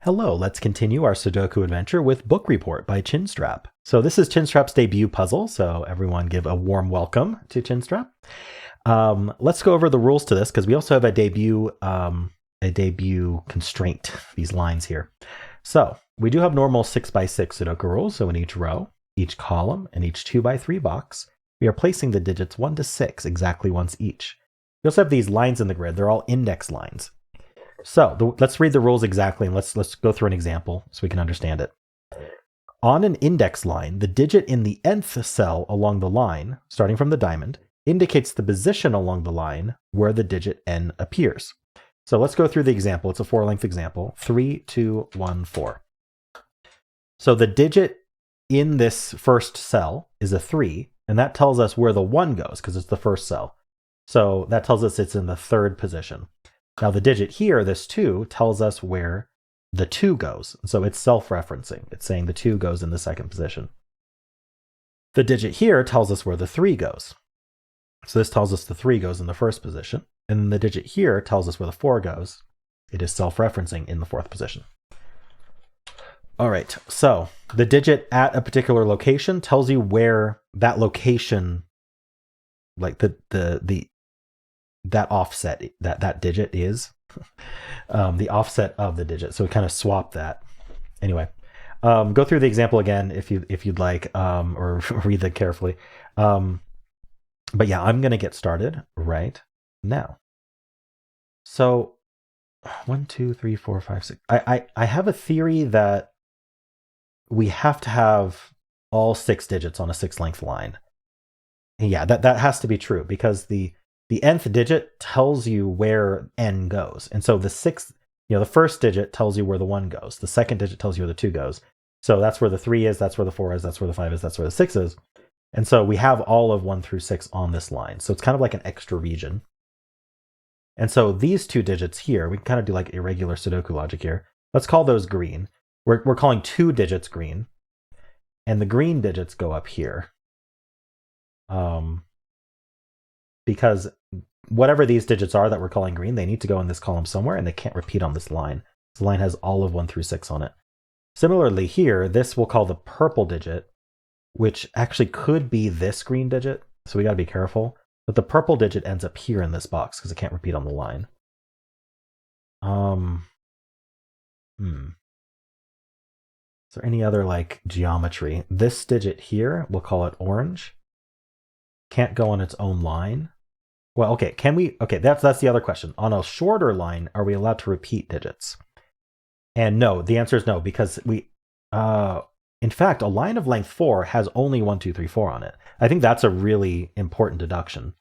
Hello, let's continue our Sudoku adventure with Book Report by ChinStrap. So this is ChinStrap's debut puzzle, so everyone give a warm welcome to ChinStrap. Let's go over the rules to this because we also have a debut constraint, these lines here. So we do have normal 6x6 Sudoku rules, so in each row, each column, and each 2x3 box, we are placing the digits 1 to 6 exactly once each. We also have these lines in the grid, they're all index lines. So let's read the rules exactly, and let's go through an example so we can understand it. On an index line, the digit in the nth cell along the line, starting from the diamond, indicates the position along the line where the digit n appears. So let's go through the example. It's a 4-length example. 3, 2, 1, 4. So the digit in this first cell is a 3, and that tells us where the 1 goes because it's the first cell. So that tells us it's in the third position. Now the digit here, this 2, tells us where the 2 goes. So it's self-referencing. It's saying the 2 goes in the second position. The digit here tells us where the 3 goes. So this tells us the 3 goes in the first position. And then the digit here tells us where the 4 goes. It is self-referencing in the fourth position. All right, so the digit at a particular location tells you where that location, like that offset, that digit is, the offset of the digit. So we kind of swap that. Anyway, go through the example again if you'd like, or read it carefully. But yeah, I'm going to get started right now. So 1, 2, 3, 4, 5, 6. I have a theory that we have to have all 6 digits on a 6-length line. And yeah, that has to be true because the nth digit tells you where n goes. And so the first digit tells you where the 1 goes. The second digit tells you where the 2 goes. So that's where the 3 is, that's where the 4 is, that's where the 5 is, that's where the 6 is. And so we have all of 1 through 6 on this line. So it's kind of like an extra region. And so these 2 digits here, we can kind of do like irregular Sudoku logic here. Let's call those green. We're calling 2 digits green. And the green digits go up here. Because whatever these digits are that we're calling green, they need to go in this column somewhere, and they can't repeat on this line. This line has all of 1 through 6 on it. Similarly here, this we'll call the purple digit, which actually could be this green digit, so we got to be careful. But the purple digit ends up here in this box because it can't repeat on the line. Is there any other like geometry? This digit here, we'll call it orange. Can't go on its own line. Well, okay, can we? Okay, that's the other question. On a shorter line, are we allowed to repeat digits? And no, the answer is no, because in fact, a line of length 4 has only 1, 2, 3, 4 on it. I think that's a really important deduction.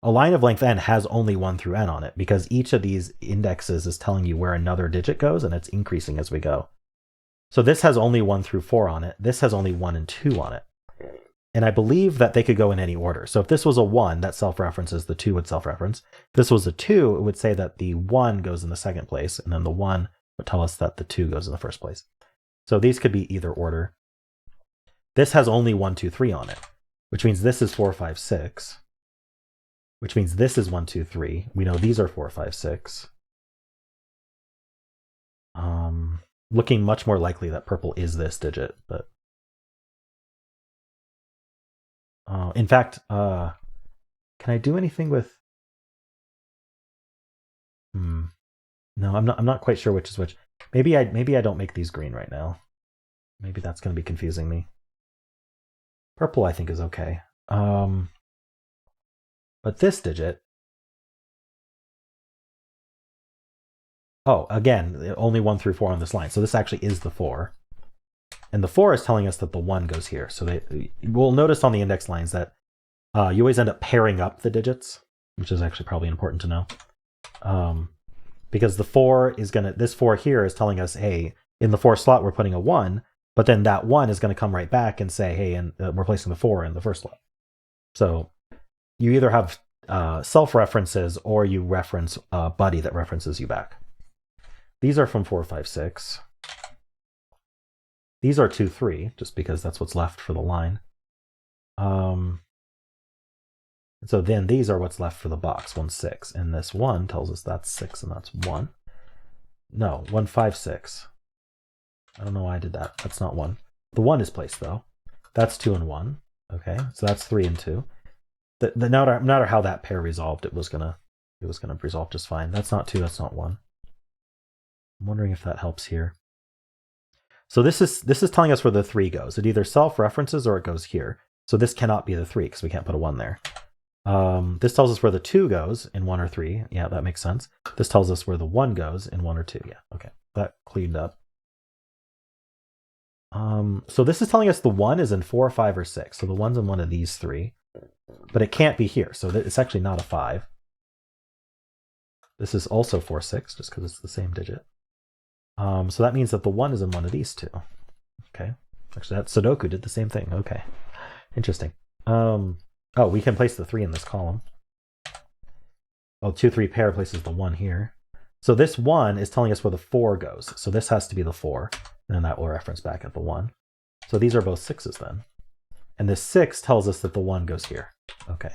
A line of length n has only 1 through n on it because each of these indexes is telling you where another digit goes, and it's increasing as we go. So this has only 1 through 4 on it. This has only 1 and 2 on it. And I believe that they could go in any order. So if this was a 1, that self-references, the 2 would self-reference. If this was a 2, it would say that the 1 goes in the second place, and then the 1 would tell us that the 2 goes in the first place. So these could be either order. This has only 1, 2, 3 on it, which means this is 4, 5, 6, which means this is 1, 2, 3. We know these are 4, 5, 6. Looking much more likely that purple is this digit, but in fact, can I do anything with? No, I'm not quite sure which is which. Maybe I don't make these green right now. Maybe that's going to be confusing me. Purple, I think, is okay. But this digit. Oh, again, only 1 through 4 on this line. So this actually is the 4. And the 4 is telling us that the 1 goes here. So we'll notice on the index lines that you always end up pairing up the digits, which is actually probably important to know. Because the 4 is this 4 here is telling us, hey, in the 4 slot, we're putting a 1, but then that 1 is going to come right back and say, hey, and we're placing the 4 in the first slot. So you either have self-references or you reference a buddy that references you back. These are from 4, 5, 6. These are 2, 3, just because that's what's left for the line. So then these are what's left for the box, 1, 6. And this 1 tells us that's 6 and that's 1. No, 1, 5, 6. I don't know why I did that. That's not 1. The 1 is placed though. That's 2 and 1. Okay, so that's 3 and 2. No matter how that pair resolved, it was gonna resolve just fine. That's not 2. That's not 1. I'm wondering if that helps here. So this is telling us where the 3 goes. It either self-references or it goes here. So this cannot be the 3 because we can't put a 1 there. This tells us where the 2 goes in 1 or 3. Yeah, that makes sense. This tells us where the 1 goes in 1 or 2. Yeah, okay. That cleaned up. So this is telling us the 1 is in 4, 5, or 6. So the 1's in one of these 3. But it can't be here. So it's actually not a 5. This is also 4, 6, just because it's the same digit. So that means that the 1 is in one of these 2. Okay. Actually, that Sudoku did the same thing. Okay. Interesting. Oh, we can place the 3 in this column. Well, 2, 3 pair places the 1 here. So this 1 is telling us where the 4 goes. So this has to be the 4. And then that will reference back at the 1. So these are both 6s then. And this 6 tells us that the 1 goes here. Okay.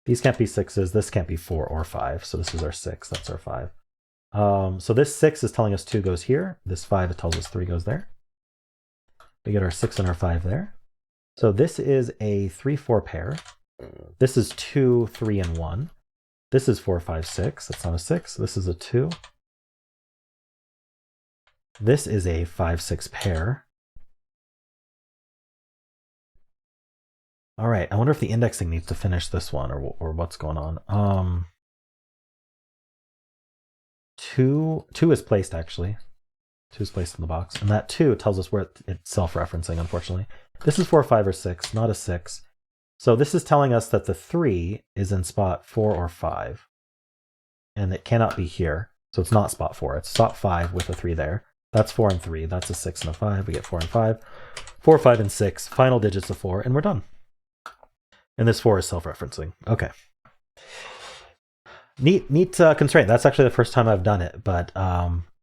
These can't be 6s. This can't be 4 or 5. So this is our 6. That's our 5. So this 6 is telling us 2 goes here. This 5 tells us 3 goes there. We get our 6 and our 5 there. So this is a 3, 4 pair. This is 2, 3, and 1. This is 4, 5, 6. That's not a 6. This is a 2. This is a 5, 6 pair. All right, I wonder if the indexing needs to finish this one or what's going on. 2 is placed, actually. 2 is placed in the box. And that 2 tells us where it's self-referencing, unfortunately. This is 4, 5, or 6, not a 6. So this is telling us that the 3 is in spot 4 or 5. And it cannot be here. So it's not spot 4. It's spot 5 with a 3 there. That's 4 and 3. That's a 6 and a 5. We get 4 and 5. 4, 5, and 6. Final digits of 4, and we're done. And this 4 is self-referencing. Okay. Neat constraint. That's actually the first time I've done it, but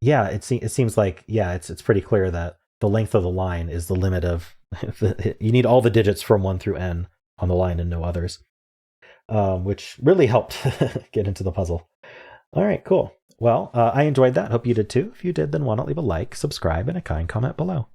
yeah, it seems like, yeah, it's pretty clear that the length of the line is the limit of you need all the digits from 1 through n on the line and no others, which really helped get into the puzzle. All right, cool. Well, I enjoyed that. Hope you did too. If you did, then why not leave a like, subscribe, and a kind comment below.